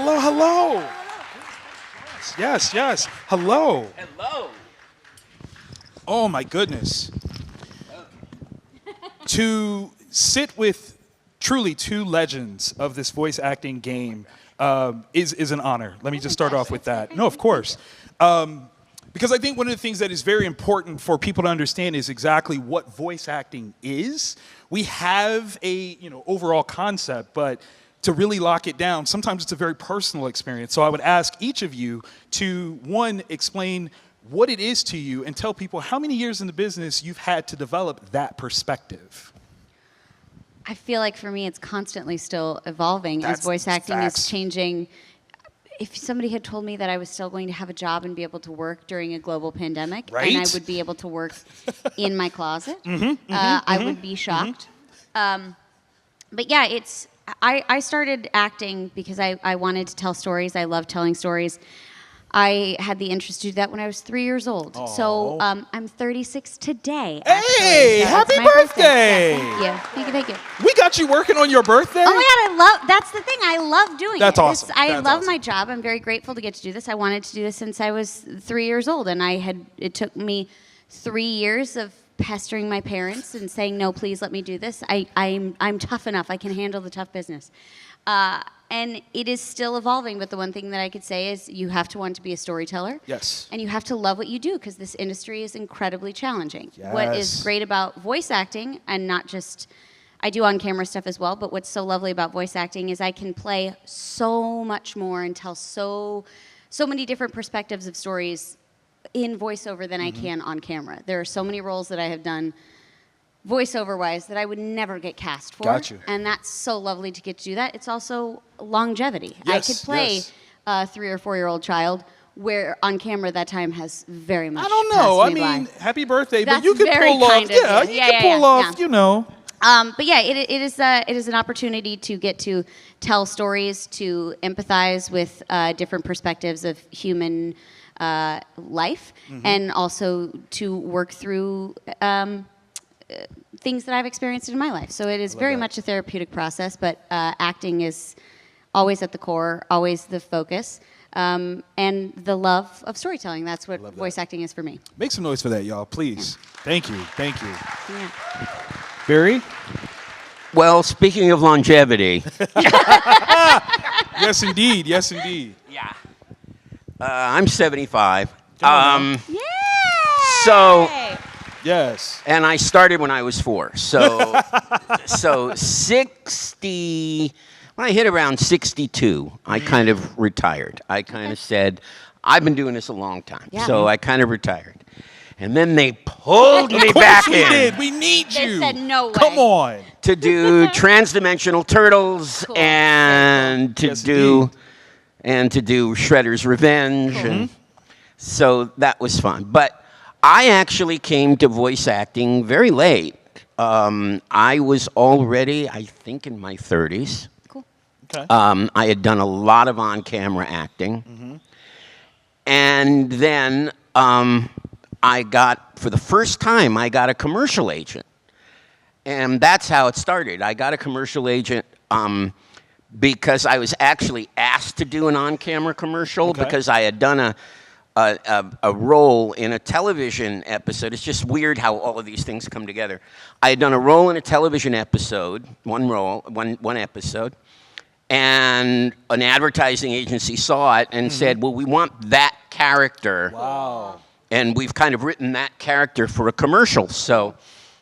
Hello, hello. Yes, yes. Hello. Hello. Oh my goodness. To sit with truly two legends of this voice acting game is an honor. Let me just start off with that. No, of course. Because I think one of the things that is very important for people to understand is exactly what voice acting is. We have a overall concept, but to really lock it down, sometimes it's a very personal experience. So I would ask each of you to, one, explain what it is to you and tell people how many years in the business you've had to develop that perspective. I feel like for me, it's constantly still evolving as voice acting is changing. If somebody had told me that I was still going to have a job and be able to work during a global pandemic, and I would be able to work in my closet, I would be shocked. But yeah, I started acting because I wanted to tell stories. I love telling stories. I had the interest to do that when I was 3 years old. Aww. So I'm 36 today. Hey, happy birthday! Yeah, thank you. We got you working on your birthday? Oh my God, that's the thing. I love doing it. That's awesome. I love my job. I'm very grateful to get to do this. I wanted to do this since I was 3 years old, and it took me 3 years of pestering my parents and saying, no, please let me do this. I'm tough enough. I can handle the tough business. And it is still evolving, but the one thing that I could say is you have to want to be a storyteller. Yes. And you have to love what you do, because this industry is incredibly challenging. Yes. What is great about voice acting, and not just, I do on-camera stuff as well, but what's so lovely about voice acting is I can play so much more and tell so many different perspectives of stories in voiceover than I can on camera. There are so many roles that I have done voiceover-wise that I would never get cast for. Got you. And that's so lovely to get to do that. It's also longevity. Yes, I could play a 3 or 4 year old child, where on camera that time has very much. I don't know. I mean, happy birthday, that's but you can pull off. Yeah, you can pull off. But yeah, it is an opportunity to get to tell stories, to empathize with different perspectives of human life, and also to work through things that I've experienced in my life. So it is very much a therapeutic process, but acting is always at the core, always the focus, and the love of storytelling. That's what voice acting is for me. Make some noise for that, y'all, please. Thank you. Yeah. Barry? Well, speaking of longevity. Yes, indeed. Yes, indeed. Yeah. I'm 75. Yeah. So... Yes. And I started when I was 4. So 60, when I hit around 62, I kind of retired. I kind of said, I've been doing this a long time. Yeah. So I kind of retired. And then they pulled me back in. Did. We need you. They said no way. Come on. To do Transdimensional Turtles and to do Shredder's Revenge. And so that was fun. But I actually came to voice acting very late. I was already, I think, in my 30s. Cool. Okay. I had done a lot of on-camera acting. And then for the first time, I got a commercial agent. And that's how it started. I got a commercial agent because I was actually asked to do an on-camera commercial because I had done a role in a television episode. It's just weird how all of these things come together. I had done a role in a television episode, one episode, and an advertising agency saw it and said, well, we want that character. Wow. And we've kind of written that character for a commercial. So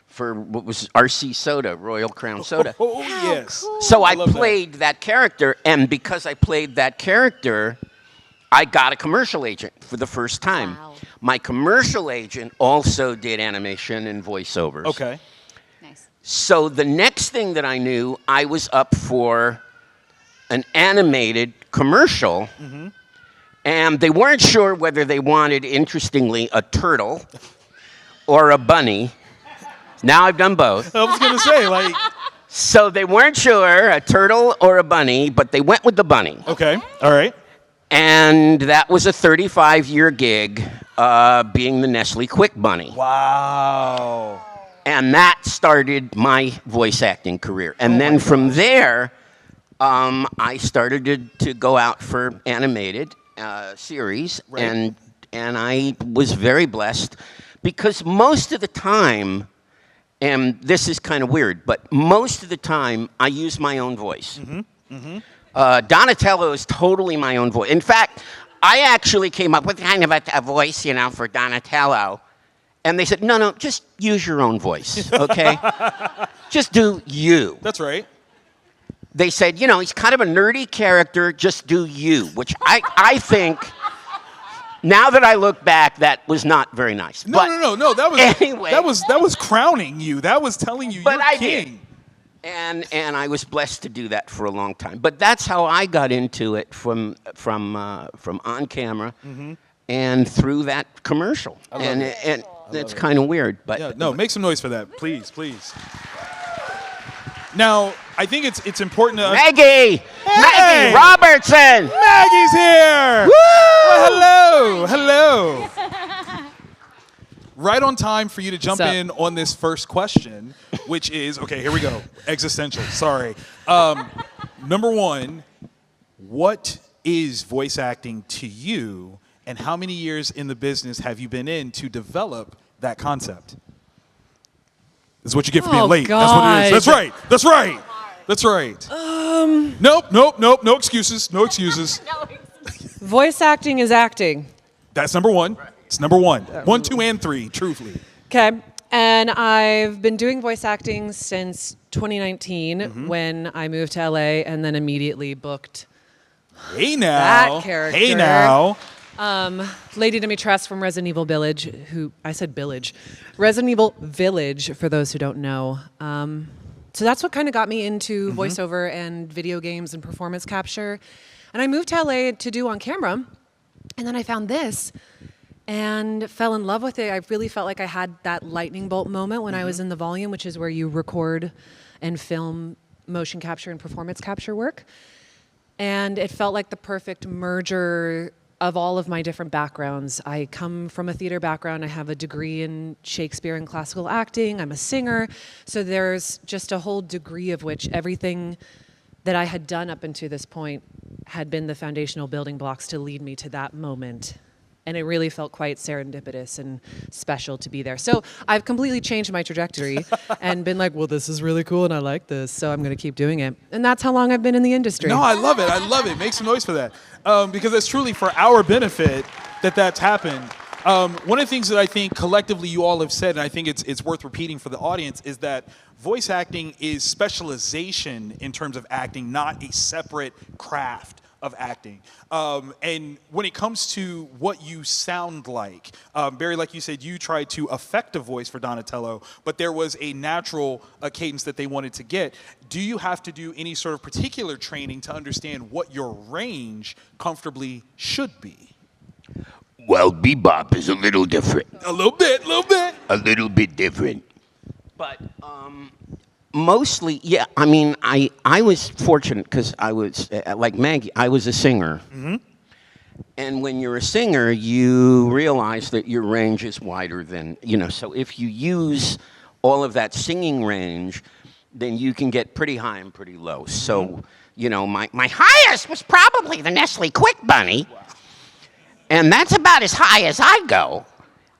for what was RC Soda, Royal Crown Soda. Oh, yes. Cool. So I played that character, and because I played that character, I got a commercial agent for the first time. Wow. My commercial agent also did animation and voiceovers. Okay. Nice. So the next thing that I knew, I was up for an animated commercial, and they weren't sure whether they wanted, interestingly, a turtle or a bunny. Now I've done both. I was going to say, like... So they weren't sure, a turtle or a bunny, but they went with the bunny. Okay. All right. And that was a 35-year gig, being the Nestle Quick Bunny. Wow. And that started my voice acting career. And then from there, I started to go out for animated series, Right. and I was very blessed because most of the time, and this is kind of weird, but most of the time I use my own voice. Donatello is totally my own voice. In fact, I actually came up with kind of a voice, for Donatello. And they said, no, just use your own voice, okay? Just do you. That's right. They said, he's kind of a nerdy character, just do you, which I think, now that I look back, that was not very nice. No. That was anyway. that was crowning you. That was telling you you're king. Did. And I was blessed to do that for a long time. But that's how I got into it from on camera and through that commercial. And it's kind of weird, but yeah, no, make some noise for that, please. Now, I think it's important to Maggie Robertson. Maggie's here. Woo! Well, hello. Right on time for you to jump in on this first question, which is okay. Here we go. Existential. Sorry. Number one, what is voice acting to you? And how many years in the business have you been in to develop that concept? This is what you get for being late. God. That's what it is. That's right. Nope. No excuses. Voice acting is acting. That's number one. It's number one. 1, 2, and 3, truthfully. Okay. And I've been doing voice acting since 2019 when I moved to LA and then immediately booked Hey now. that character. Hey now. Lady Dimitrescu from Resident Evil Village, Resident Evil Village, for those who don't know. So that's what kind of got me into voiceover and video games and performance capture. And I moved to LA to do on camera, and then I found this and fell in love with it. I really felt like I had that lightning bolt moment when I was in the volume, which is where you record and film motion capture and performance capture work. And it felt like the perfect merger of all of my different backgrounds. I come from a theater background. I have a degree in Shakespeare and classical acting. I'm a singer. So there's just a whole degree of which everything that I had done up until this point had been the foundational building blocks to lead me to that moment. And it really felt quite serendipitous and special to be there. So I've completely changed my trajectory and been like, well, this is really cool and I like this, so I'm going to keep doing it. And that's how long I've been in the industry. No, I love it. Make some noise for that. Because it's truly for our benefit that's happened. One of the things that I think collectively you all have said, and I think it's worth repeating for the audience, is that voice acting is specialization in terms of acting, not a separate craft of acting. And when it comes to what you sound like, Barry, like you said, you tried to affect a voice for Donatello, but there was a natural cadence that they wanted to get. Do you have to do any sort of particular training to understand what your range comfortably should be? Well, bebop is a little different. A little bit. A little bit different. But mostly, yeah. I mean, I was fortunate because I was, like Maggie, I was a singer. And when you're a singer, you realize that your range is wider than, so if you use all of that singing range, then you can get pretty high and pretty low. So, my highest was probably the Nestle Quick Bunny. And that's about as high as I go.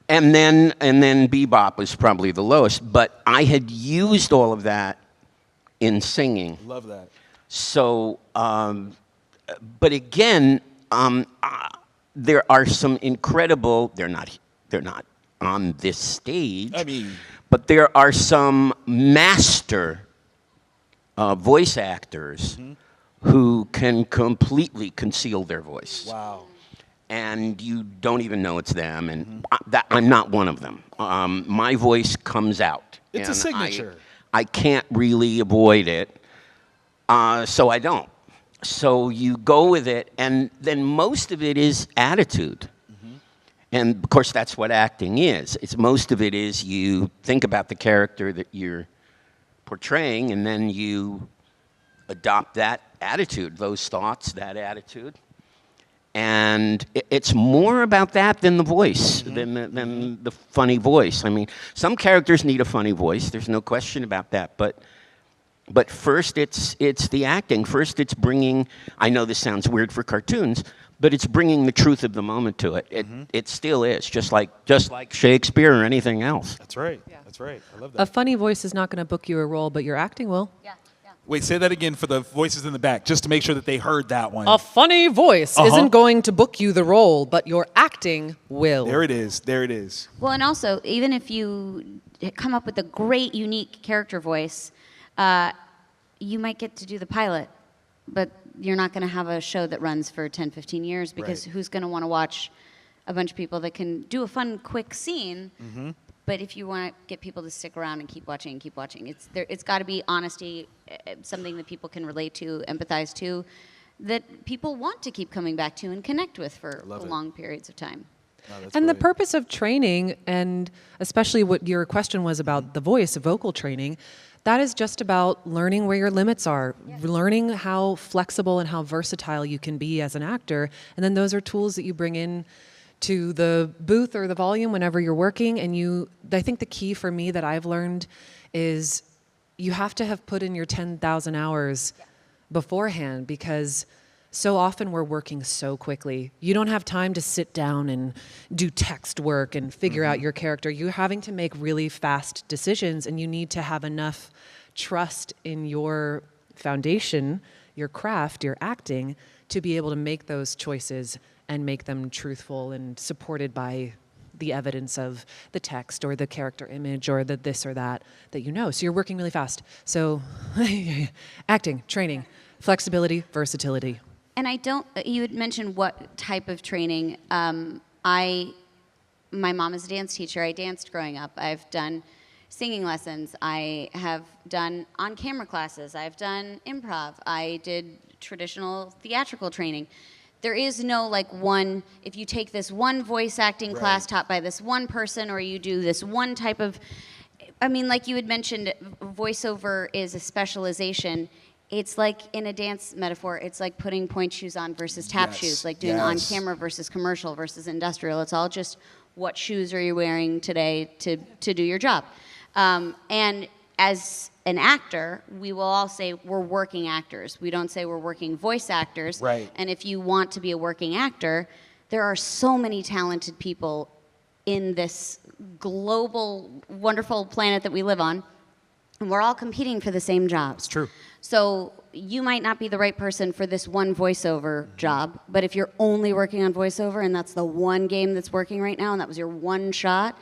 And then bebop was probably the lowest. But I had used all of that in singing. Love that. So, but again, there are some incredible. They're not on this stage. I mean, but there are some master voice actors who can completely conceal their voice. wow. And you don't even know it's them, and I'm not one of them. My voice comes out. It's a and signature. I can't really avoid it, so I don't. So you go with it, and then most of it is attitude. And, of course, that's what acting is. Most of it is you think about the character that you're portraying, and then you adopt that attitude, those thoughts, that attitude. And it's more about that than the voice, than the funny voice. I mean, some characters need a funny voice. There's no question about that. But But first, it's the acting. First, it's bringing. I know this sounds weird for cartoons, but it's bringing the truth of the moment to it. It still is, just like Shakespeare or anything else. That's right. That's right. I love that. A funny voice is not going to book you a role, but your acting will. Yeah. Wait, say that again for the voices in the back, just to make sure that they heard that one. A funny voice isn't going to book you the role, but your acting will. There it is. There it is. Well, and also, even if you come up with a great, unique character voice, you might get to do the pilot, but you're not going to have a show that runs for 10, 15 years because who's going to want to watch a bunch of people that can do a fun, quick scene? But if you want to get people to stick around and keep watching, it's got to be honesty, something that people can relate to, empathize to, that people want to keep coming back to and connect with for long periods of time. And the purpose of training, and especially what your question was about the voice, vocal training, that is just about learning where your limits are, learning how flexible and how versatile you can be as an actor. And then those are tools that you bring in to the booth or the volume whenever you're working. And I think the key for me that I've learned is you have to have put in your 10,000 hours beforehand, because so often we're working so quickly. You don't have time to sit down and do text work and figure out your character. You're having to make really fast decisions, and you need to have enough trust in your foundation, your craft, your acting, to be able to make those choices and make them truthful and supported by the evidence of the text or the character image or the this or that you know. So you're working really fast. So acting, training, flexibility, versatility. And you had mentioned what type of training. My mom is a dance teacher. I danced growing up. I've done singing lessons. I have done on-camera classes. I've done improv. I did traditional theatrical training. There is no one, if you take this one voice acting class taught by this one person, or you do this one type of, like you had mentioned, voiceover is a specialization. It's like, in a dance metaphor, it's like putting point shoes on versus tap shoes, like doing on-camera versus commercial versus industrial. It's all just what shoes are you wearing today to do your job. And as an actor, we will all say we're working actors. We don't say we're working voice actors. Right. And if you want to be a working actor, there are so many talented people in this global, wonderful planet that we live on, and we're all competing for the same jobs. It's true. So you might not be the right person for this one voiceover job, but if you're only working on voiceover and that's the one game that's working right now and that was your one shot,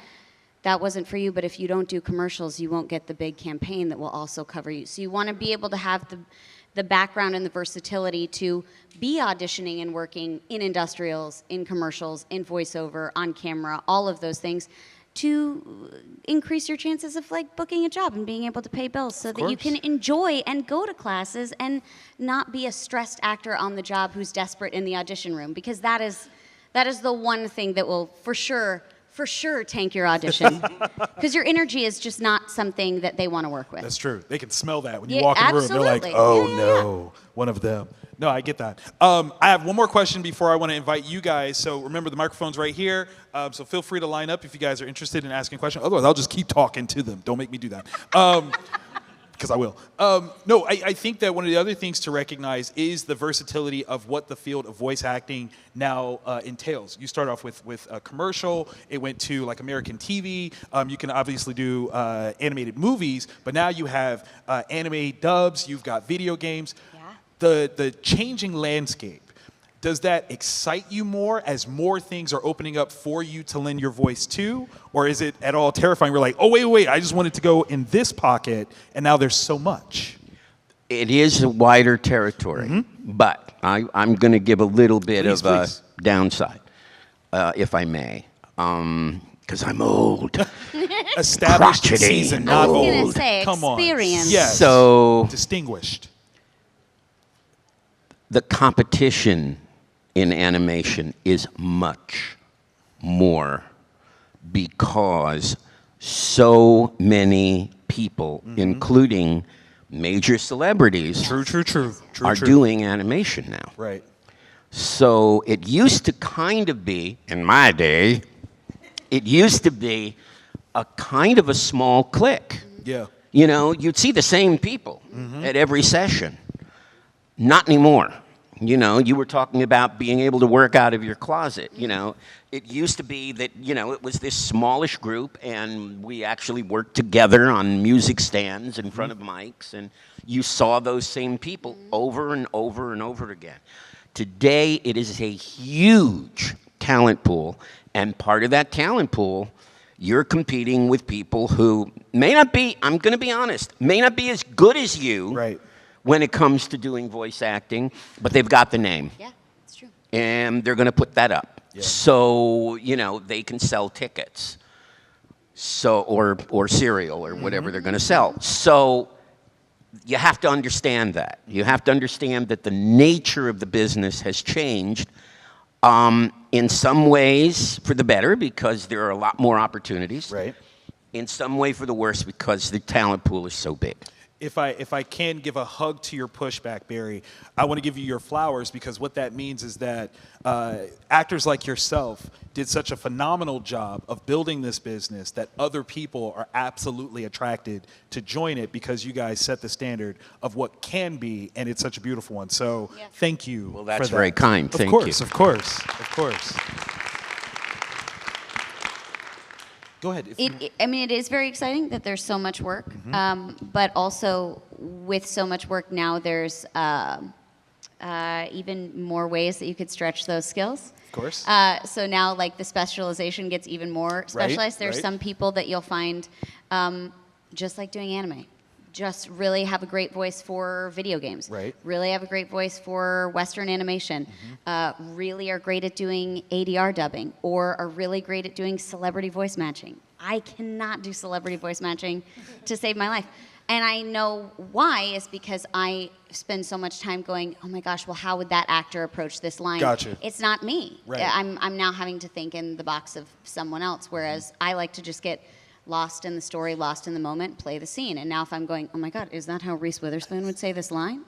that wasn't for you. But if you don't do commercials, you won't get the big campaign that will also cover you. So you want to be able to have the background and the versatility to be auditioning and working in industrials, in commercials, in voiceover, on camera, all of those things, to increase your chances of booking a job and being able to pay bills, so that you can enjoy and go to classes and not be a stressed actor on the job who's desperate in the audition room, because that is the one thing that will for sure tank your audition, because your energy is just not something that they want to work with. That's true. They can smell that when you walk in the room. They're like, one of them. No, I get that. I have one more question before I want to invite you guys. So remember, the microphone's right here. So feel free to line up if you guys are interested in asking a question. Otherwise, I'll just keep talking to them. Don't make me do that. Because I will. No, I think that one of the other things to recognize is the versatility of what the field of voice acting now entails. You start off with a commercial. It went to American TV. You can obviously do animated movies, but now you have anime dubs. You've got video games. The changing landscape, does that excite you more as more things are opening up for you to lend your voice to? Or is it at all terrifying? We're like, oh, wait, I just wanted to go in this pocket, and now there's so much. It is a wider territory, but I'm going to give a little bit of a downside, if I may, because I'm old. Established season, not old. I was going to say, Come experience. On. Yes. So distinguished. The competition in animation is much more, because so many people, including major celebrities, are doing animation now. Right. So it used to kind of be, in my day, it used to be a kind of a small clique. Yeah. You know, you'd see the same people at every session. Not anymore. You know, you were talking about being able to work out of your closet. You know, it used to be that, you know, it was this smallish group and we actually worked together on music stands in front of mics, and you saw those same people over and over and over again. Today, it is a huge talent pool, and part of that talent pool, you're competing with people who may not be, I'm going to be honest, may not be as good as you. Right. When it comes to doing voice acting, but they've got the name. Yeah, it's true. And they're going to put that up. Yeah. So, you know, they can sell tickets. So, or cereal or whatever they're going to sell. So, you have to understand that. You have to understand that the nature of the business has changed in some ways for the better because there are a lot more opportunities. Right. In some way for the worse because the talent pool is so big. If I can give a hug to your pushback, Barry, I want to give you your flowers because what that means is that actors like yourself did such a phenomenal job of building this business that other people are absolutely attracted to join it because you guys set the standard of what can be, and it's such a beautiful one. So thank you. Well, that's for that. very kind. Thank you. Of course. Go ahead. I mean, it is very exciting that there's so much work, but also with so much work now, there's even more ways that you could stretch those skills. Of course. So now, like, the specialization gets even more specialized. There's some people that you'll find just like doing anime. Just really have a great voice for video games. Right. Really have a great voice for Western animation. Really are great at doing ADR dubbing, or are really great at doing celebrity voice matching. I cannot do celebrity voice matching to save my life. And I know why is because I spend so much time going, oh my gosh, well, how would that actor approach this line? Gotcha. It's not me. Right. I'm now having to think in the box of someone else, whereas I like to just get lost in the story, lost in the moment, play the scene. And now if I'm going, oh my God, is that how Reese Witherspoon would say this line?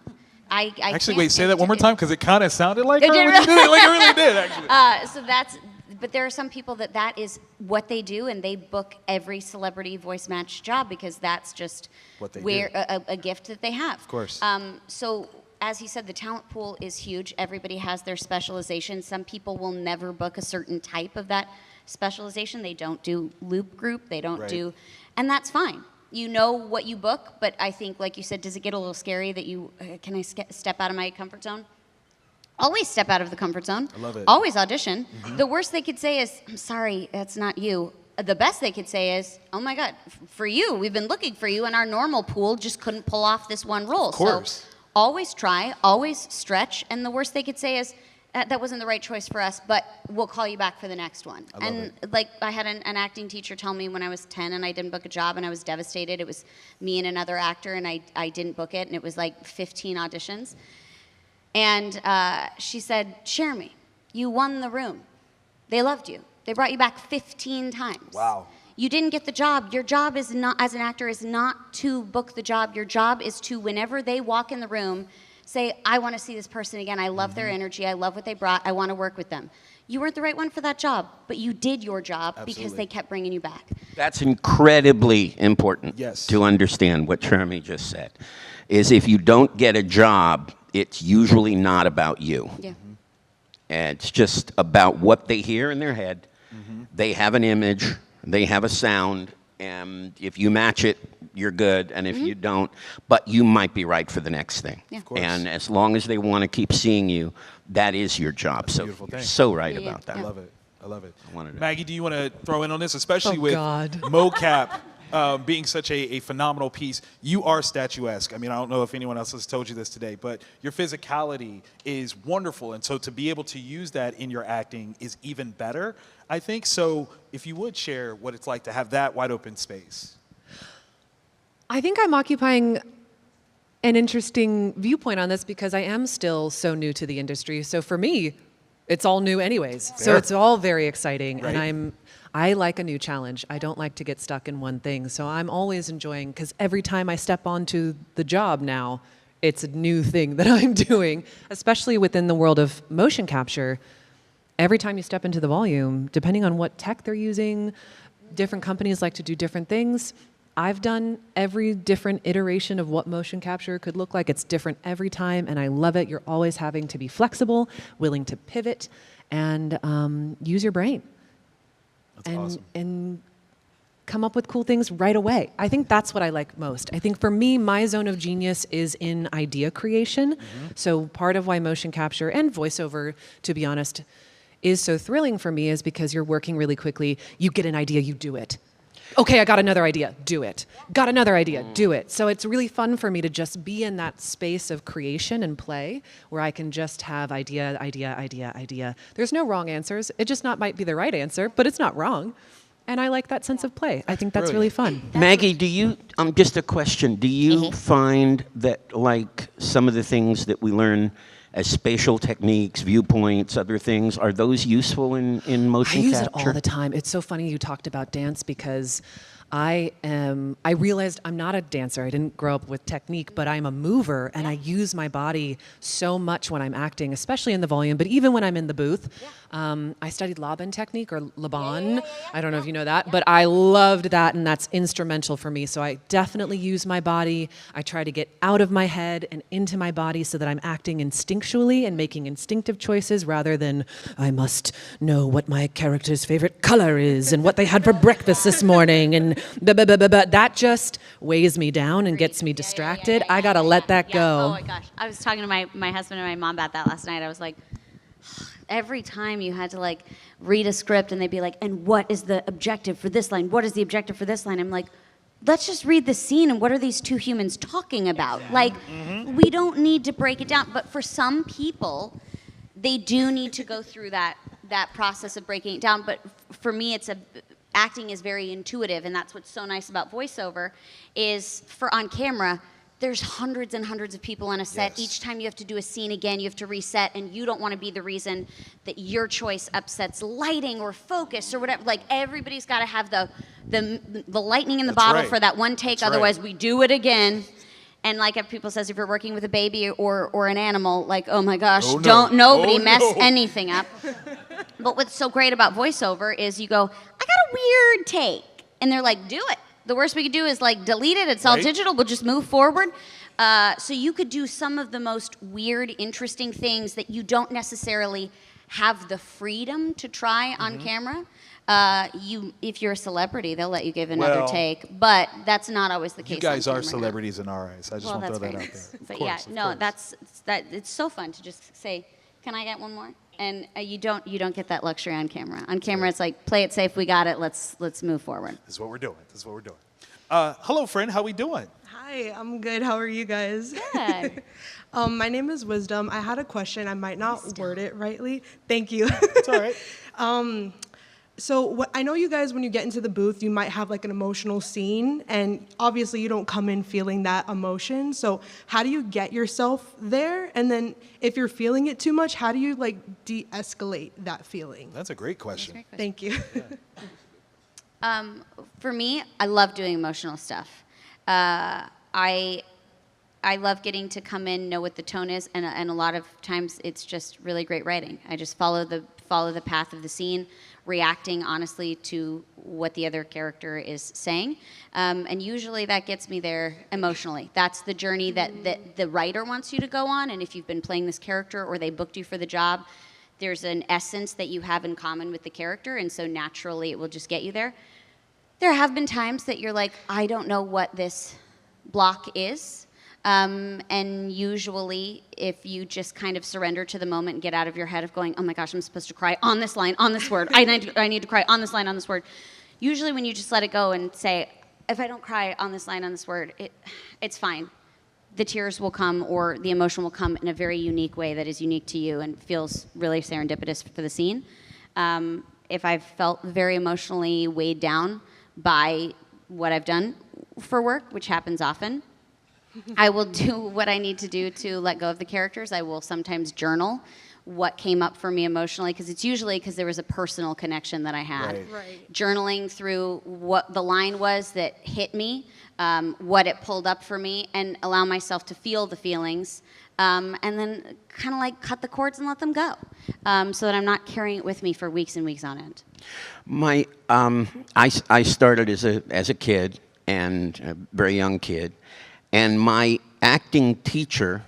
I Actually, can't wait, say that one more time because it kind of sounded like It her did when you did really? it. Like it really did, actually. But there are some people that is what they do, and they book every celebrity voice match job because that's just What they where do. a gift that they have. Of course. So as he said, the talent pool is huge. Everybody has their specialization. Some people will never book a certain type of that specialization. They don't do loop group. They don't do, and that's fine. You know what you book, but I think, like you said, does it get a little scary that you, can I step out of my comfort zone? Always step out of the comfort zone. I love it. Always audition. The worst they could say is, I'm sorry, that's not you. The best they could say is, oh my God, for you, we've been looking for you, and our normal pool just couldn't pull off this one role. Of course. So always try, always stretch, and the worst they could say is, that wasn't the right choice for us, but we'll call you back for the next one. I love And like, I had an acting teacher tell me when I was 10 and I didn't book a job and I was devastated. It was me and another actor, and I didn't book it, and it was like 15 auditions. And she said, share me. You won the room. They loved you. They brought you back 15 times. Wow. You didn't get the job. Your job is not, as an actor, is not to book the job. Your job is to, whenever they walk in the room, say, I want to see this person again. I love their energy. I love what they brought. I want to work with them. You weren't the right one for that job, but you did your job because they kept bringing you back. That's incredibly important to understand what Jeremy just said, is if you don't get a job, it's usually not about you. Yeah. And it's just about what they hear in their head. They have an image, they have a sound, and if you match it, you're good, and if you don't, but you might be right for the next thing. Yeah. Of course. And as long as they want to keep seeing you, that is your job. That's a So beautiful you're thing. so right Yeah, about that. I love it. I love it. wanted to- Maggie, do you want to throw in on this, especially Oh, with God. mocap being such a phenomenal piece? You are statuesque. I mean, I don't know if anyone else has told you this today, but your physicality is wonderful, and so to be able to use that in your acting is even better, I think. So if you would share what it's like to have that wide open space. I think I'm occupying an interesting viewpoint on this because I am still so new to the industry. So for me, it's all new anyways. So Fair. it's all very exciting, Right. and I like a new challenge. I don't like to get stuck in one thing. So I'm always enjoying, because every time I step onto the job now, it's a new thing that I'm doing, especially within the world of motion capture. Every time you step into the volume, depending on what tech they're using, different companies like to do different things. I've done every different iteration of what motion capture could look like. It's different every time, and I love it. You're always having to be flexible, willing to pivot, and use your brain. That's awesome. And come up with cool things right away. I think that's what I like most. I think for me, my zone of genius is in idea creation. So part of why motion capture and voiceover, to be honest, is so thrilling for me is because you're working really quickly. You get an idea, you do it. Okay, I got another idea, do it. Got another idea, do it. So it's really fun for me to just be in that space of creation and play where I can just have idea, idea, idea, idea. There's no wrong answers. It just might be the right answer, but it's not wrong. And I like that sense of play. I think that's really fun. Maggie, do you, just a question, do you find that like some of the things that we learn as spatial techniques, viewpoints, other things, are those useful in motion capture? I use it all the time. It's so funny you talked about dance because I realized I'm not a dancer. I didn't grow up with technique, but I'm a mover and I use my body so much when I'm acting, especially in the volume, but even when I'm in the booth. I studied Laban technique or Laban. I don't know if you know that, but I loved that and that's instrumental for me. So I definitely use my body. I try to get out of my head and into my body so that I'm acting instinctually and making instinctive choices rather than I must know what my character's favorite color is and what they had for breakfast this morning and that just weighs me down and gets me distracted. I gotta let that go. Oh my gosh. I was talking to my husband and my mom about that last night. I was like, every time you had to like read a script and they'd be like, and what is the objective for this line? What is the objective for this line? I'm like, let's just read the scene and what are these two humans talking about? Like, we don't need to break it down. But for some people, they do need to go through that process of breaking it down. But for me, acting is very intuitive, and that's what's so nice about voiceover is for on camera, there's hundreds and hundreds of people on a set. Each time you have to do a scene again, you have to reset, and you don't want to be the reason that your choice upsets lighting or focus or whatever. Like, everybody's got to have the lightning in the bottle for that one take, otherwise we do it again. And like if people says if you're working with a baby or an animal, like, oh my gosh, don't nobody mess anything up. But what's so great about voiceover is you go, I got a weird take. And they're like, do it. The worst we could do is like delete it. It's all digital. We'll just move forward. So you could do some of the most weird, interesting things that you don't necessarily have the freedom to try on camera. If you're a celebrity, they'll let you give another take, but that's not always the case. You guys are celebrities in our eyes. I just want to throw that out there. But yeah, no, it's so fun to just say, "Can I get one more?" And you don't get that luxury on camera. On camera, it's like, play it safe. We got it. Let's move forward. This is what we're doing. Hello, friend. How we doing? Hi, I'm good. How are you guys? Good. My name is Wisdom. I had a question. I might not word it rightly. Thank you. It's all right. So I know you guys, when you get into the booth, you might have like an emotional scene, and obviously you don't come in feeling that emotion. So how do you get yourself there? And then if you're feeling it too much, how do you like de-escalate that feeling? That's a great question. Thank you. For me, I love doing emotional stuff. I love getting to come in, know what the tone is, and a lot of times it's just really great writing. I just follow the path of the scene, reacting honestly to what the other character is saying, and usually that gets me there emotionally. That's the journey that the writer wants you to go on, and if you've been playing this character or they booked you for the job, there's an essence that you have in common with the character, and so naturally it will just get you there. There have been times that you're like, I don't know what this block is. And usually, if you just kind of surrender to the moment and get out of your head of going, oh my gosh, I'm supposed to cry on this line, on this word. I need to cry on this line, on this word. Usually when you just let it go and say, if I don't cry on this line, on this word, it's fine. The tears will come or the emotion will come in a very unique way that is unique to you and feels really serendipitous for the scene. If I've felt very emotionally weighed down by what I've done for work, which happens often, I will do what I need to do to let go of the characters. I will sometimes journal what came up for me emotionally, because it's usually because there was a personal connection that I had. Right. Journaling through what the line was that hit me, what it pulled up for me, and allow myself to feel the feelings, and then kind of like cut the cords and let them go, so that I'm not carrying it with me for weeks and weeks on end. I started as a kid. and a very young kid. And my acting teacher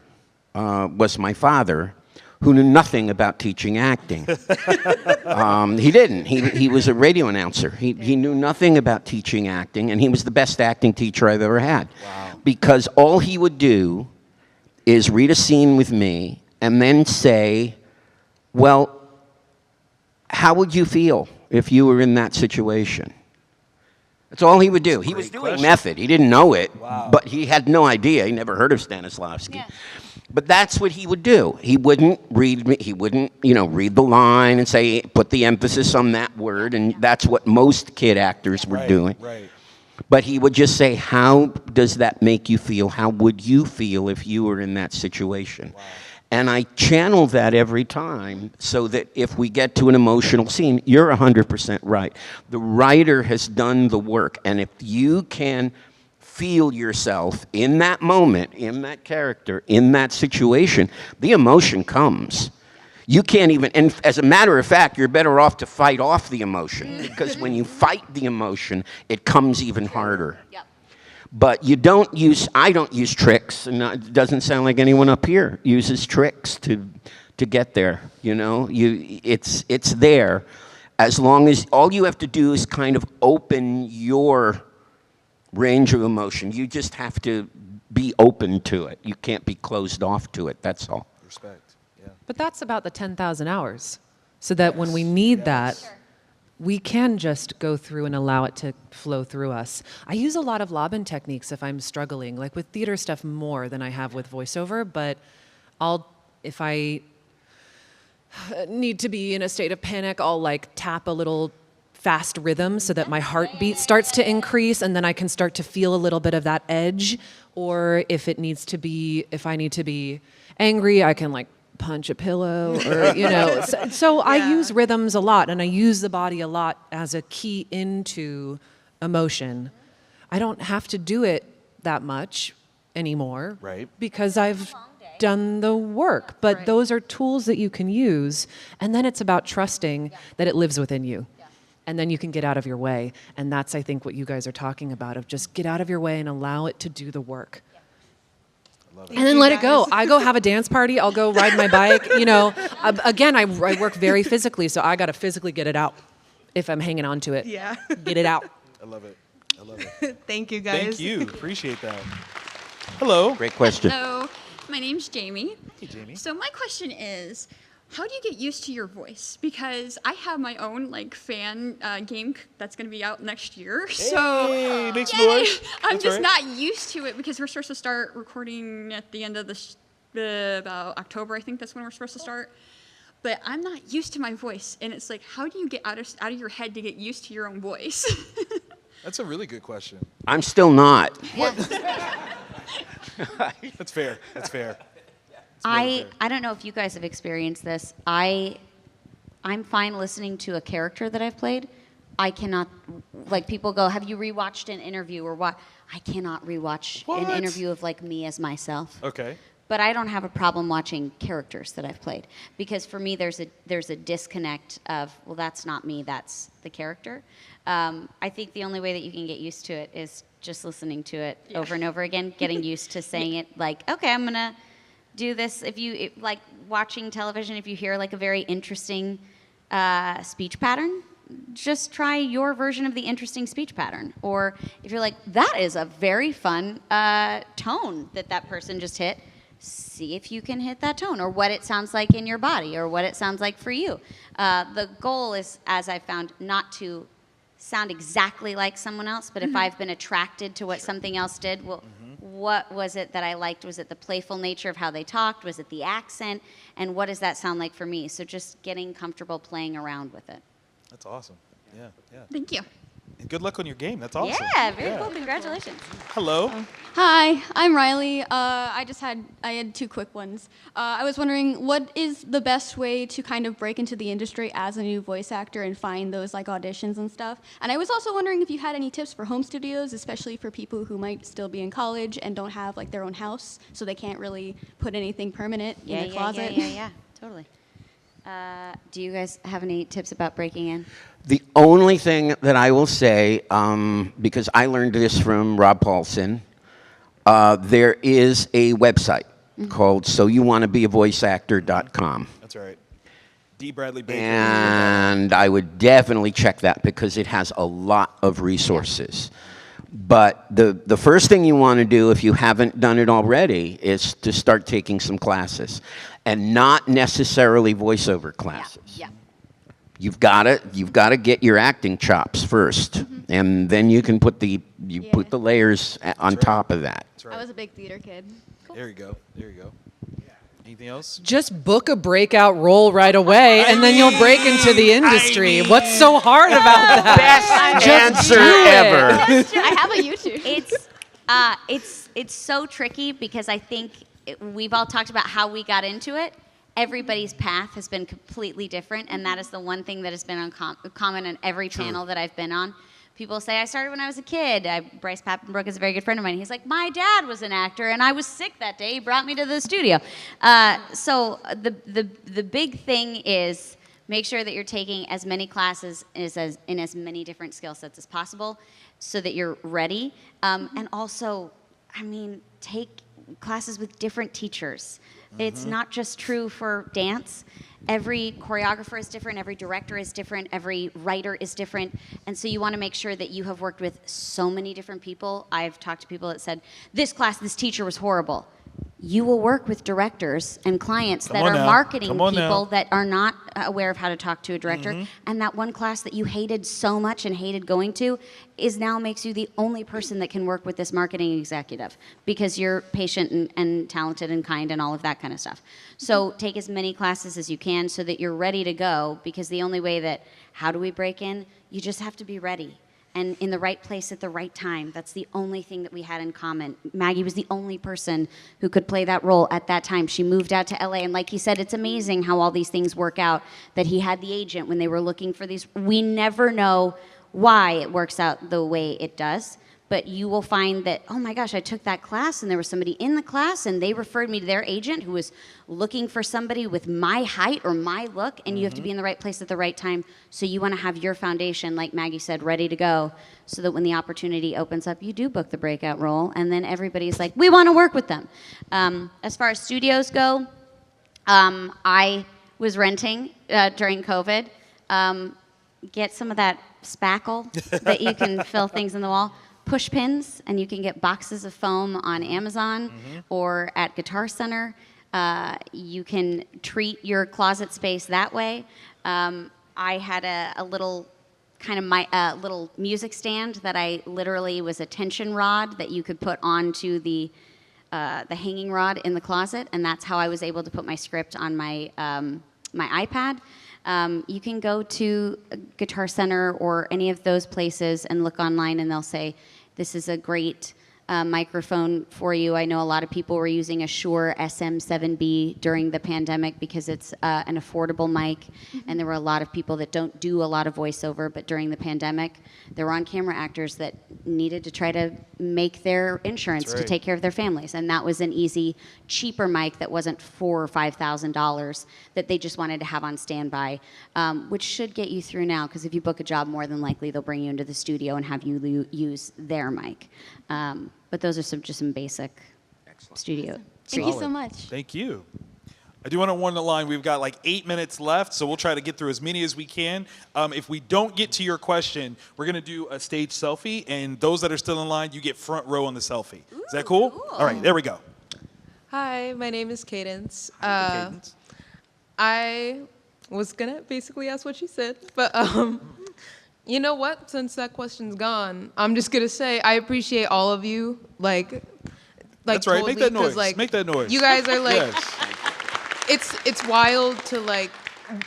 was my father, who knew nothing about teaching acting. He didn't. He was a radio announcer. He knew nothing about teaching acting, and he was the best acting teacher I've ever had. Wow. Because all he would do is read a scene with me and then say, well, how would you feel if you were in that situation? That's all he would do. He was doing question. method. He didn't know it, Wow. but he had no idea. He never heard of Stanislavski. Yeah. But that's what he would do. He wouldn't read me. He wouldn't, read the line and say, put the emphasis on that word. And that's what most kid actors were doing. Right. But he would just say, how does that make you feel? How would you feel if you were in that situation? Wow. And I channel that every time so that if we get to an emotional scene, you're 100% right. The writer has done the work. And if you can feel yourself in that moment, in that character, in that situation, the emotion comes. You can't even, and as a matter of fact, you're better off to fight off the emotion, because when you fight the emotion, it comes even harder. Yep. But I don't use tricks, and it doesn't sound like anyone up here uses tricks to get there, It's there, as long as all you have to do is kind of open your range of emotion. You just have to be open to it. You can't be closed off to it, that's all. Respect. Yeah. But that's about the 10,000 hours. So that when we need that, we can just go through and allow it to flow through us. I use a lot of Laban techniques if I'm struggling, like with theater stuff more than I have with voiceover, but if I need to be in a state of panic, I'll like tap a little fast rhythm so that my heartbeat starts to increase, and then I can start to feel a little bit of that edge. Or if I need to be angry, I can like punch a pillow, or so I use rhythms a lot, and I use the body a lot as a key into emotion. I don't have to do it that much anymore, Right. because I've done the work. But those are tools that you can use, and then it's about trusting that it lives within you. And then you can get out of your way. And that's, I think, what you guys are talking about, of just get out of your way and allow it to do the work. And then let it go. I go have a dance party. I'll go ride my bike. Again, I work very physically, so I got to physically get it out if I'm hanging on to it. Yeah. Get it out. I love it. Thank you, guys. Thank you. Appreciate that. Hello. Great question. Hello, my name's Jamie. Hey, Jamie. So my question is, how do you get used to your voice? Because I have my own fan game that's going to be out next year. Hey, make some Yay! noise. I'm That's just right. not used to it because we're supposed to start recording at the end of about October. I think that's when we're supposed to start. But I'm not used to my voice, and it's like, how do you get out of your head to get used to your own voice? That's a really good question. I'm still not. That's fair. That's fair. I don't know if you guys have experienced this. I'm fine listening to a character that I've played. I cannot, people go, have you rewatched an interview or what? I cannot rewatch What? an interview of me as myself. Okay. But I don't have a problem watching characters that I've played, because for me there's a disconnect of, well, that's not me, that's the character. I think the only way that you can get used to it is just listening to it over and over again, getting used to saying it okay, I'm gonna do this. If you like watching television, if you hear a very interesting speech pattern, just try your version of the interesting speech pattern. Or if you're like, that is a very fun tone that person just hit, see if you can hit that tone, or what it sounds like in your body, or what it sounds like for you. The goal is, as I found, not to sound exactly like someone else, but if I've been attracted to what something else did, well, what was it that I liked? Was it the playful nature of how they talked? Was it the accent? And what does that sound like for me? So just getting comfortable playing around with it. That's awesome. Yeah. Thank you. And good luck on your game. That's awesome. Yeah, very cool. Congratulations. Hello. Hi, I'm Riley. I had two quick ones. I was wondering, what is the best way to kind of break into the industry as a new voice actor and find those auditions and stuff? And I was also wondering if you had any tips for home studios, especially for people who might still be in college and don't have their own house, so they can't really put anything permanent in their closet. Yeah, totally. Do you guys have any tips about breaking in? The only thing that I will say, because I learned this from Rob Paulson, there is a website called soyouwannabeavoiceactor.com. That's right. D. Bradley Baker. And I would definitely check that because it has a lot of resources. But the first thing you want to do if you haven't done it already is to start taking some classes. And not necessarily voiceover classes. Yeah. You've got to get your acting chops first, and then you can put the layers on top of that. That's right. I was a big theater kid. There you go. There you go. Anything else? Just book a breakout role right away, and then you'll break into the industry. What's so hard about that? Best answer do it. ever. I have a YouTube. It's so tricky because I think we've all talked about how we got into it. Everybody's path has been completely different, and that is the one thing that has been common on every channel that I've been on. People say, I started when I was a kid. Bryce Papenbrook is a very good friend of mine. He's like, my dad was an actor, and I was sick that day. He brought me to the studio. So the big thing is make sure that you're taking as many classes in as many different skill sets as possible so that you're ready. And also, take classes with different teachers. It's not just true for dance. Every choreographer is different, every director is different, every writer is different, and so you want to make sure that you have worked with so many different people. I've talked to people that said, this teacher was horrible. You will work with directors and clients that are marketing people that are not aware of how to talk to a director, and that one class that you hated so much and hated going to now makes you the only person that can work with this marketing executive because you're patient and talented and kind and all of that kind of stuff. So take as many classes as you can so that you're ready to go, because the only way that, how do we break in? You just have to be ready. And in the right place at the right time. That's the only thing that we had in common. Maggie was the only person who could play that role at that time. She moved out to LA, and like he said, it's amazing how all these things work out, that he had the agent when they were looking for these. We never know why it works out the way it does, but you will find that, oh my gosh, I took that class, and there was somebody in the class, and they referred me to their agent who was looking for somebody with my height or my look, and you have to be in the right place at the right time. So you want to have your foundation, like Maggie said, ready to go, so that when the opportunity opens up, you do book the breakout role, and then everybody's like, we want to work with them. As far as studios go, I was renting during COVID. Get some of that spackle that you can fill things in the wall. Push pins, and you can get boxes of foam on Amazon or at Guitar Center. You can treat your closet space that way. I had a little kind of little music stand that I literally was a tension rod that you could put onto the hanging rod in the closet, and that's how I was able to put my script on my my iPad. You can go to Guitar Center or any of those places and look online, and they'll say, this is a great microphone for you. I know a lot of people were using a Shure SM7B during the pandemic because it's an affordable mic, and there were a lot of people that don't do a lot of voiceover, but during the pandemic, there were on-camera actors that needed to try to make their insurance to take care of their families, and that was an easy, cheaper mic that wasn't $4,000 or $5,000 that they just wanted to have on standby, which should get you through now, because if you book a job, more than likely they'll bring you into the studio and have you use their mic. But those are just some basic studio. Thank you so much. Thank you. I do want to warn the line. We've got like 8 minutes left, so we'll try to get through as many as we can. If we don't get to your question, we're going to do a stage selfie, and those that are still in line, you get front row on the selfie. Is that cool? All right, there we go. Hi, my name is Cadence. Cadence. I was going to basically ask what she said, but you know what? Since that question's gone, I'm just going to say I appreciate all of you. Like That's right. Totally, Make that noise. like, Make that noise. You guys are like, yes. it's wild to like,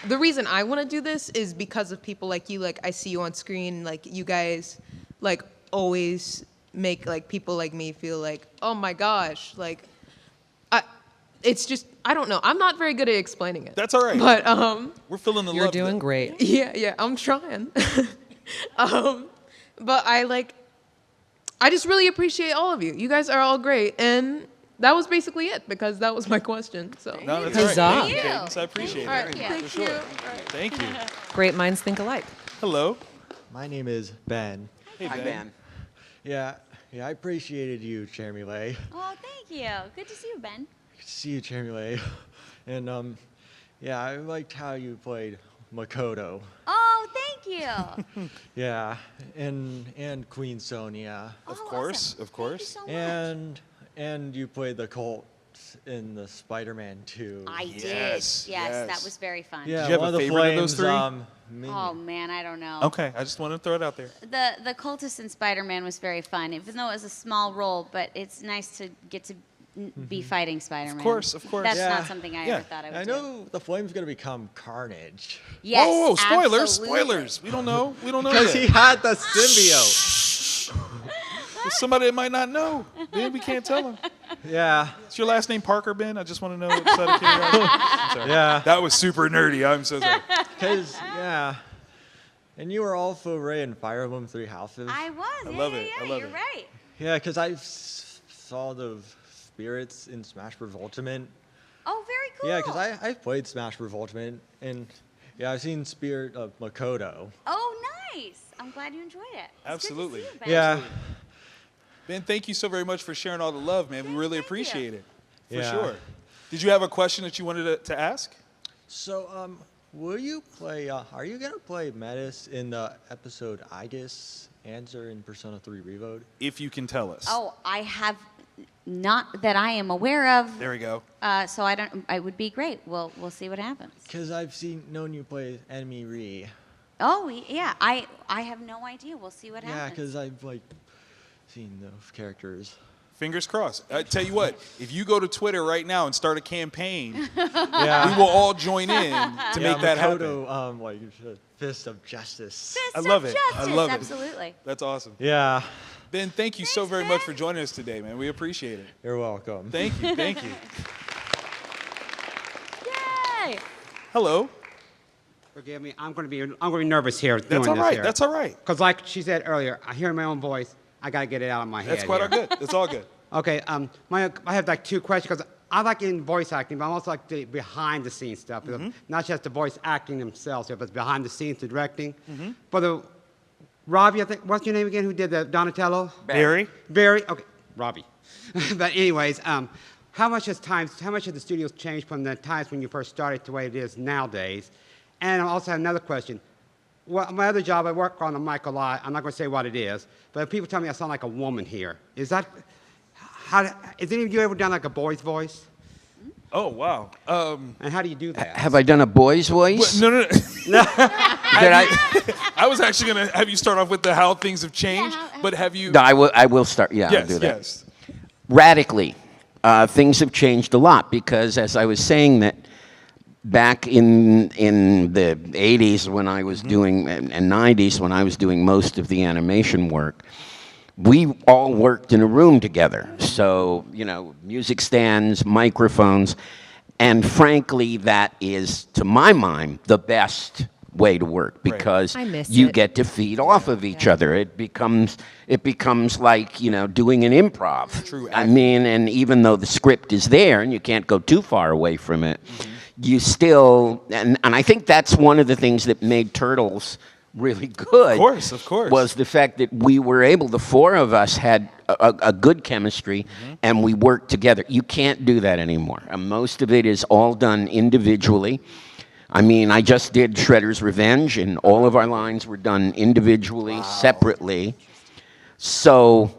the reason I want to do this is because of people like you. Like, I see you on screen. Like, you guys, like, always make like people like me feel like, oh my gosh, like, it's just, I don't know. I'm not very good at explaining it. That's all right. But we're feeling the love. You're doing great. Yeah, I'm trying. But I just really appreciate all of you. You guys are all great, and that was basically it because that was my question. So. No, that's Huzzah. all right. Thank you, Thank you. Cadence. I appreciate it. All right, you. thank For you. sure. All right. Thank you. Great minds think alike. Hello. My name is Ben. Hey, Hi, Ben. Yeah, I appreciated you, Jeremy Lay. Oh, thank you. Good to see you, Ben. Good to see you, Jeremy Lay. And yeah, I liked how you played Makoto. Oh, thank you. Yeah, and Queen Sonia. Of Oh, course, awesome. of course. Thank you so much. And you played the cult in the Spider-Man 2. I Yes, did. Yes, yes. that was very fun. Yeah, Did you have one a of the favorite of those flames, three? minion. Oh man, I don't know. Okay, I just wanted to throw it out there. The cultist in Spider-Man was very fun, even though it was a small role. But it's nice to get to be fighting Spider-Man. Of course. That's Yeah. not something I Yeah. ever thought I would I do. know the flame's gonna become Carnage. Yes. Whoa, spoilers, absolutely. spoilers. We don't know. We don't know Because yet. he had the symbiote. There's somebody that might not know. Ben, we can't tell them. Yeah, Is your last name Parker, Ben? I just want to know. Just out of curiosity. I'm sorry. yeah. That was super nerdy. I'm so sorry. Because, yeah. And you were also Ray in Fire Emblem Three Houses. I was. I Yeah, love yeah, it. yeah, I love you're it. right. Yeah, because I saw the spirits in Smash Bros. Ultimate. Oh, very cool. Yeah, because I've played Smash Bros. Ultimate, and yeah, I've seen Spirit of Makoto. Oh, nice. I'm glad you enjoyed it. It's Absolutely. Good to see you, Ben. Yeah, Ben, thank you so very much for sharing all the love, man. We Yeah, really thank you. appreciate it. For Yeah. sure. Did you have a question that you wanted to ask? so will you play? Are you gonna play Metis in the episode Igus Answer in Persona 3 Reload? If you can tell us. Oh, I have not that I am aware of. There we go. So I don't. It would be great. We'll see what happens. Because I've known you play Enemy Re. Oh yeah, I have no idea. We'll see what Yeah, happens. because I've seen those characters. Fingers crossed. I tell you what, if you go to Twitter right now and start a campaign, Yeah. we will all join in to make that happen. Makoto, Fist of Justice. Fist I love of it. I justice, love it. Absolutely. That's awesome. Yeah, Ben, thank you so Thanks, very much Ben. for joining us today, man. We appreciate it. you're welcome. Thank you. Thank you. Yay! Hello. Forgive me. I'm going to be nervous here doing That's all this right. here. That's all right. Because like she said earlier, I hear my own voice. I got to get it out of my head. That's quite here. all good. It's all good. Okay. I have like two questions because I like in voice acting, but I also like the behind the scenes stuff. Not just the voice acting themselves, but behind the scenes, the directing. For the Robbie, I think, what's your name again? Who did the Donatello? Barry. Barry. Okay, Robbie. But anyways, how much has the studios changed from the times when you first started to the way it is nowadays? And I also have another question. Well, my other job, I work on the mic a lot. I'm not going to say what it is, but people tell me I sound like a woman here. Is that has any of you ever done like a boy's voice? Oh, wow. And how do you do that? Have I done a boy's voice? No. Did I? I was actually going to have you start off with the how things have changed, but have you? No, I will start. Yeah, yes, I'll do that. yes. Radically, things have changed a lot because, as I was saying, that back in the 80s when I was doing and 90s when I was doing most of the animation work, we all worked in a room together. So, music stands, microphones, and frankly, that is, to my mind, the best way to work because I miss you it. get to feed off of each other. It becomes like, doing an improv. True I mean, and even though the script is there and you can't go too far away from it, you still, and I think that's one of the things that made Turtles really good. Of course. Was the fact that we were able, the four of us had a good chemistry and we worked together. You can't do that anymore. Most of it is all done individually. I mean, I just did Shredder's Revenge and all of our lines were done individually, separately. So,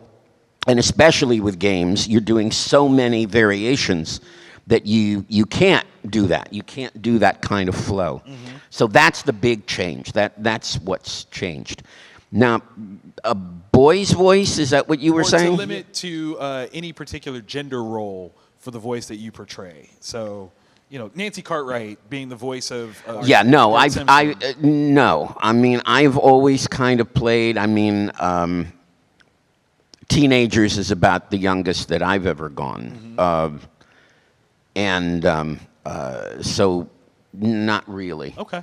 and especially with games, you're doing so many variations that you can't do that. You can't do that kind of flow. So that's the big change. That's what's changed. Now, a boy's voice, is that what you were Or saying? to limit to any particular gender role for the voice that you portray. So, Nancy Cartwright being the voice of. Yeah, no, Bart Simpson. no. I mean, I've always kind of played. I mean, Teenagers is about the youngest that I've ever gone, so not really. Okay.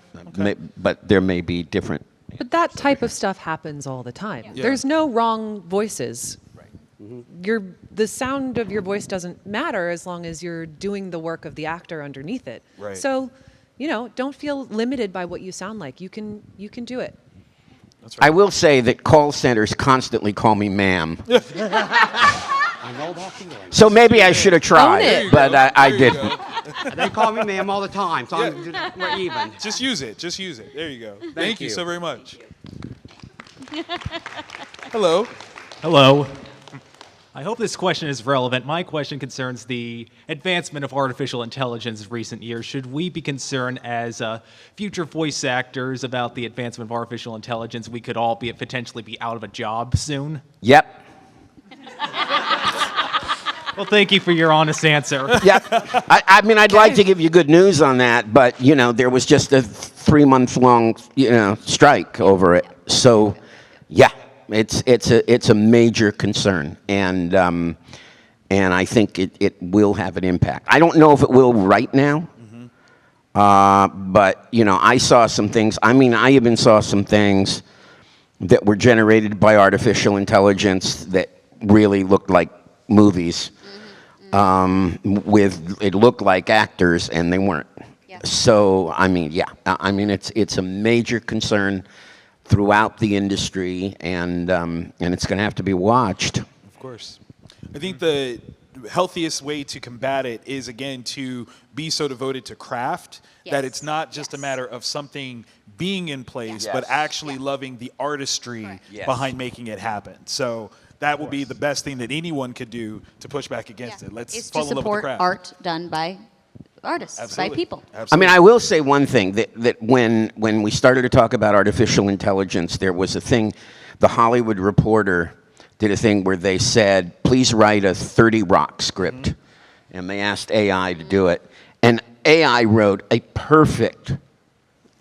But there may be different. But that type of stuff happens all the time. Yeah. There's no wrong voices. the sound of your voice doesn't matter as long as you're doing the work of the actor underneath it. Right. So, don't feel limited by what you sound like. You can do it. That's right. I will say that call centers constantly call me ma'am. I know that feeling. So maybe I should have Own tried, it. but I didn't. They call me ma'am all the time, so we're even. Just use it. Just use it. There you go. Thank you you. so very much. Hello. Hello. I hope this question is relevant. My question concerns the advancement of artificial intelligence in recent years. Should we be concerned as future voice actors about the advancement of artificial intelligence? We could all potentially be out of a job soon. Yep. Well, thank you for your honest answer. Yep. I mean, I'd like to give you good news on that, but, there was just a 3-month-long, strike over it. So, yeah, it's a major concern, and I think it will have an impact. I don't know if it will right now, but, I saw some things. I mean, I even saw some things that were generated by artificial intelligence that really looked like movies. It looked like actors, and they weren't. Yeah. So, I mean, it's a major concern throughout the industry, and it's going to have to be watched. Of course. I think the healthiest way to combat it is, again, to be so devoted to craft that it's not just a matter of something being in place, but actually loving the artistry behind making it happen. So that will be the best thing that anyone could do to push back against it. Let's fall in love with the craft. Art done by artists, by people. I mean, I will say one thing, that when we started to talk about artificial intelligence, there was a thing, the Hollywood Reporter did a thing where they said, please write a 30 Rock script. And they asked AI to do it. And AI wrote a perfect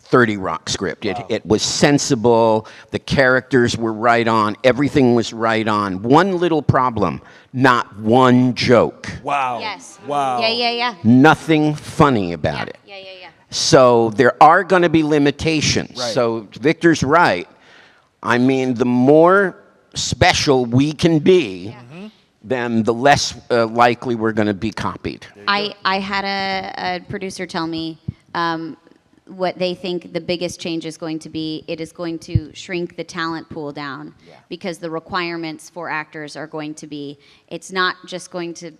30 Rock script. It was sensible, the characters were right on, everything was right on. One little problem, not one joke. Wow. Yes. Wow. Yeah. Nothing funny about it. Yeah. So there are going to be limitations. Right. So Victor's right. I mean, the more special we can be, then the less likely we're going to be copied. I had a producer tell me what they think the biggest change is going to be. It is going to shrink the talent pool down because the requirements for actors are going to be, it's not just going to,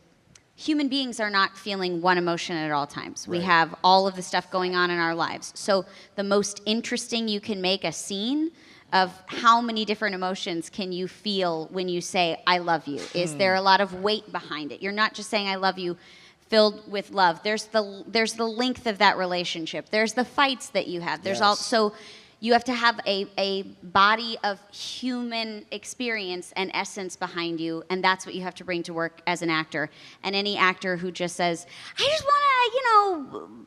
human beings are not feeling one emotion at all times. We have all of the stuff going on in our lives. So the most interesting you can make a scene of how many different emotions can you feel when you say, I love you? Is there a lot of weight behind it? You're not just saying, I love you, filled with love. There's the length of that relationship. There's the fights that you have. There's also, you have to have a body of human experience and essence behind you, and that's what you have to bring to work as an actor. And any actor who just says, I just want to,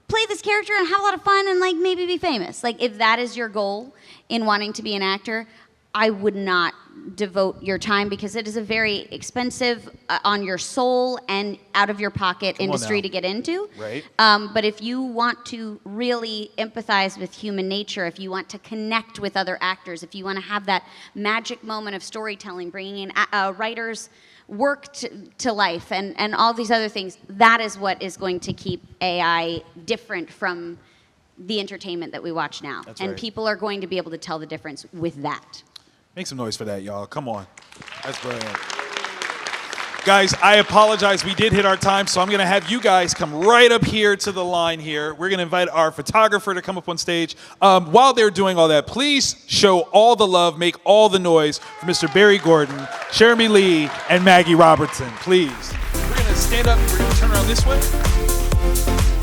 play this character and have a lot of fun and maybe be famous. If that is your goal in wanting to be an actor, I would not devote your time, because it is a very expensive, on your soul and out of your pocket industry to get into. Right. But if you want to really empathize with human nature, if you want to connect with other actors, if you want to have that magic moment of storytelling, bringing in writers' work to life and all these other things, that is what is going to keep AI different from the entertainment that we watch now. That's and right. people are going to be able to tell the difference with that. Make some noise for that, y'all. Come on. That's brilliant. Guys, I apologize. We did hit our time, so I'm going to have you guys come right up here to the line here. We're going to invite our photographer to come up on stage. While they're doing all that, please show all the love, make all the noise for Mr. Barry Gordon, Jeremy Lee, and Maggie Robertson, please. We're going to stand up. We're going to turn around this way.